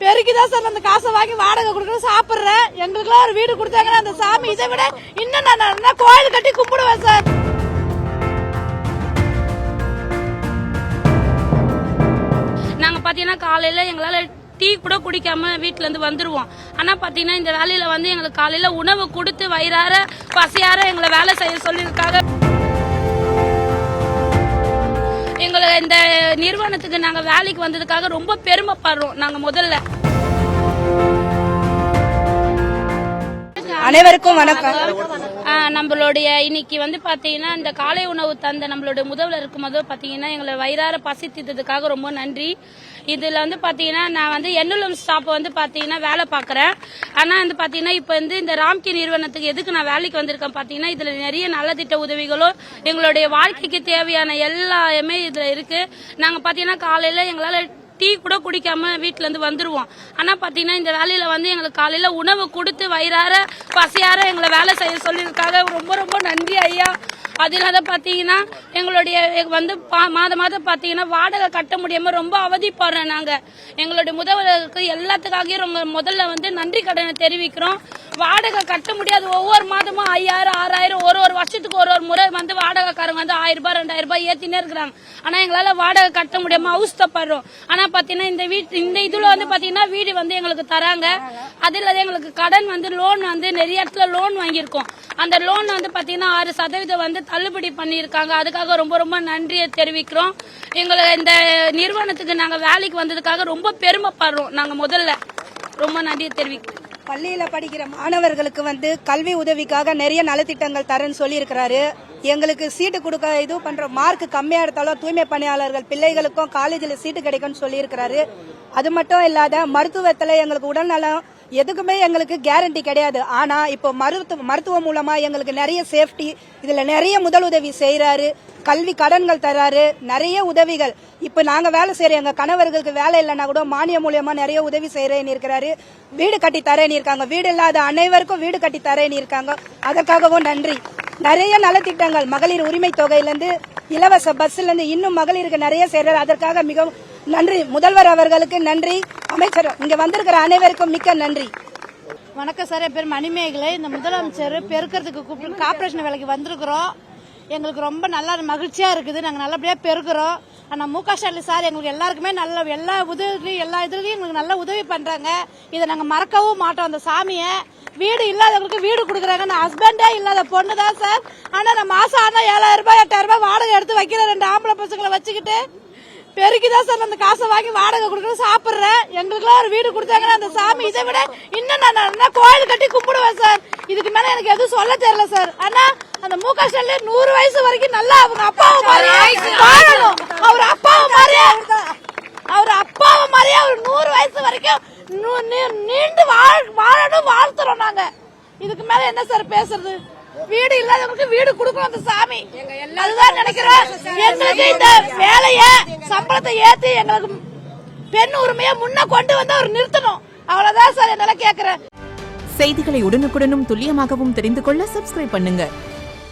பெருக்கிதான் sir அந்த காசை வாங்கி வாடகை கொடுக்குறது சாப்பிடுறேன். எங்களுக்குலாம் ஒரு வீடு கொடுத்தாங்கன்னா அந்த சாமி இதை விட இன்னும் நான் கோயில் கட்டி கும்பிடுவேன் சார். நாங்க பாத்தீங்கன்னா காலையில எங்களால டீ கூட குடிக்காம வீட்டுல இருந்து வந்துருவோம். ஆனா பாத்தீங்கன்னா இந்த வேலையில வந்து எங்களுக்கு காலையில உணவு கொடுத்து வயிறார பசியார எங்களை வேலை செய்ய சொல்லியிருக்காங்க. எங்களை இந்த நிறுவனத்துக்கு நாங்க வேலைக்கு வந்ததுக்காக ரொம்ப பெருமைப்படுறோம். நாங்க முதல்ல அனைவருக்கும் வணக்கம். நம்மளுடைய இன்னைக்கு வந்து பாத்தீங்கன்னா இந்த காலை உணவு தந்த நம்மளுடைய முதல்வர் இருக்கும்போது பாத்தீங்கன்னா எங்களை வயிறார பசித்ததுக்காக ரொம்ப நன்றி. இதுல வந்து பாத்தீங்கன்னா நான் வந்து எண்ணுலம் ஸ்டாப் வந்து பாத்தீங்கன்னா வேலை பாக்குறேன். ஆனா வந்து பாத்தீங்கன்னா இப்ப வந்து இந்த ராம்கி நிறுவனத்துக்கு எதுக்கு நான் வேலைக்கு வந்திருக்கேன் பாத்தீங்கன்னா இதுல நிறைய நலத்திட்ட உதவிகளும் எங்களுடைய வாழ்க்கைக்கு தேவையான எல்லாமே இதுல இருக்கு. நாங்க பாத்தீங்கன்னா காலையில எங்களால டீ கூட குடிக்காம வீட்டுல இருந்து வந்துருவோம். ஆனா பாத்தீங்கன்னா இந்த வேலையில வந்து எங்களுக்கு காலையில உணவு கொடுத்து வயிறார பசியார எங்களை வேலை செய்ய சொல்லியிருக்காங்க. ரொம்ப ரொம்ப நன்றி ஐயா. அது இல்லாத பாத்தீங்கன்னா எங்களுடைய வந்து மாதம் பாத்தீங்கன்னா வாடகை கட்ட முடியாம ரொம்ப அவதிப்படுறோம். நாங்க எங்களுடைய முதல்வருக்கு எல்லாத்துக்காகவும் ரொம்ப முதல்ல வந்து நன்றி கடனை தெரிவிக்கிறோம். வாடகை கட்ட முடியாது. ஒவ்வொரு மாதமும் 5000 6000 ஒரு வருஷத்துக்கு ஒரு முறை வந்து வாடகைக்காரங்க வந்து 1000 ரூபாய் 2000 ரூபாய் ஏத்தினே இருக்கிறாங்க. ஆனா எங்களால வாடகை கட்ட முடியாம அவஸ்தைப்படுறோம். ஆனா பாத்தீங்கன்னா இந்த இதுல வந்து பாத்தீங்கன்னா வீடு வந்து எங்களுக்கு தராங்க. அது இல்லாத எங்களுக்கு கடன் வந்து லோன் வந்து நிறைய இடத்துல லோன் வாங்கியிருக்கோம். அந்த லோன் வந்து பாத்தீங்கன்னா 6% வந்து தள்ளுபடி பண்ணியிருக்காங்க. அதுக்காக ரொம்ப ரொம்ப நன்றியை தெரிவிக்கிறோம். எங்களை இந்த நிறுவனத்துக்கு நாங்க வேலைக்கு வந்ததுக்காக ரொம்ப பெருமைப்படுறோம். நாங்க முதல்ல ரொம்ப நன்றியை தெரிவிக்கிறோம். பள்ளியில படிக்கிற மாணவர்களுக்கு வந்து கல்வி உதவிக்காக நிறைய நலத்திட்டங்கள் தரேன்னு சொல்லி இருக்கிறாரு. எங்களுக்கு சீட்டு கொடுக்க இது பண்ற மார்க் கம்மியா எடுத்தாலும் தூய்மை பணியாளர்கள் பிள்ளைகளுக்கும் காலேஜில் சீட்டு கிடைக்கும்னு சொல்லி இருக்கிறாரு. அது மட்டும் இல்லாத மருத்துவத்துல எங்களுக்கு உடல்நலம் எதுக்குமே எங்களுக்கு கேரண்டி கிடையாது. ஆனா இப்போ மருத்துவம் மூலமா எங்களுக்கு நிறைய சேஃப்டி, இதுல நிறைய முதலுதவி செய்யறாரு. கல்வி கடன்கள் தராரு, நிறைய உதவிகள். இப்ப நாங்க வேலை செய்யறோம், எங்க கணவர்களுக்கு வேலை இல்லைன்னா கூட மானியம் மூலியமா நிறைய உதவி செய்யறேன்னு இருக்கிறாரு. வீடு கட்டி தரேன்னு இருக்காங்க. வீடு இல்லாத அனைவருக்கும் வீடு கட்டி தரேன்னு இருக்காங்க. அதற்காகவும் நன்றி. நிறைய நலத்திட்டங்கள் மகளிர் உரிமை தொகையிலிருந்து இலவச பஸ்ல இருந்து இன்னும் மகளிருக்கு நிறைய செய்யறாரு. அதற்காக மிகவும் நன்றி. முதல்வர் அவர்களுக்கு நன்றி. அமைச்சர் இங்க வந்திருக்கிற அனைவருக்கும் மிக்க நன்றி. வணக்கம் சார். என் பேர் மணிமேகலை. இந்த முதலமைச்சர் பெருக்கிறதுக்கு கூப்பிட்டு கார்பரேஷன் வேலைக்கு வந்திருக்கிறோம். எங்களுக்கு ரொம்ப நல்லா மகிழ்ச்சியா இருக்குது. நாங்க நல்லபடியா பெருக்கிறோம். ஆனா மு.க. ஸ்டாலின் சார் எங்களுக்கு எல்லாருக்குமே எல்லா உதவிலையும் எல்லா இதுலயும் எங்களுக்கு நல்ல உதவி பண்றாங்க. இதை நாங்க மறக்கவும் மாட்டோம். அந்த சாமிய வீடு இல்லாதவங்களுக்கு வீடு கொடுக்குறாங்க. நான் ஹஸ்பண்டே இல்லாத பொண்ணு தான் சார். ஆனா நான் மாசம் ஆனா 7000 ரூபாய் 8000 ரூபாய் வாடகை எடுத்து வைக்கிற 2 ஆம்பளை பசங்களை வச்சுக்கிட்டு பெருக்கிதான் சார் அந்த காசை வாங்கி வாடகை கொடுக்குறது சாப்பிடுறேன். எங்களுக்குலாம் ஒரு வீடு கொடுத்தாங்கன்னா அந்த சாமி இதை விட இன்னும் நான் கோயில் கட்டி கும்பிடுவேன் சார். இதுக்கு மேல எனக்கு எதுவும் சொல்ல தெரியல சார். ஆனா அந்த மு.க. ஸ்டாலின் 100 வயசு வரைக்கும் நல்லா அவங்க அப்பாவும் மாதிரியே வாழணும். அவர் அப்பாவும் மாதிரியே அவர் 100 வயசு வரைக்கும் நீண்டு வாழணும் வாழ்த்துறோம் நாங்க. இதுக்கு மேல என்ன சார் பேசுறது? வீடு இல்லாதவங்களுக்கு வீடு கொடுக்கணும் அந்த சாமி. அதுதான் நினைக்கிறோம். எங்களுக்கு இந்த வேலைய சம்பளத்தை ஏத்தி எங்களுக்கு பெண் உரிமையை முன்ன கொண்டு வந்து அவர் நிறுத்தணும். அவ்வளவுதான் சார் என்னால கேக்குறேன். செய்திகளை உடனுக்குடனும் துல்லியமாகவும் தெரிந்து கொள்ள சப்ஸ்கிரைப் பண்ணுங்க.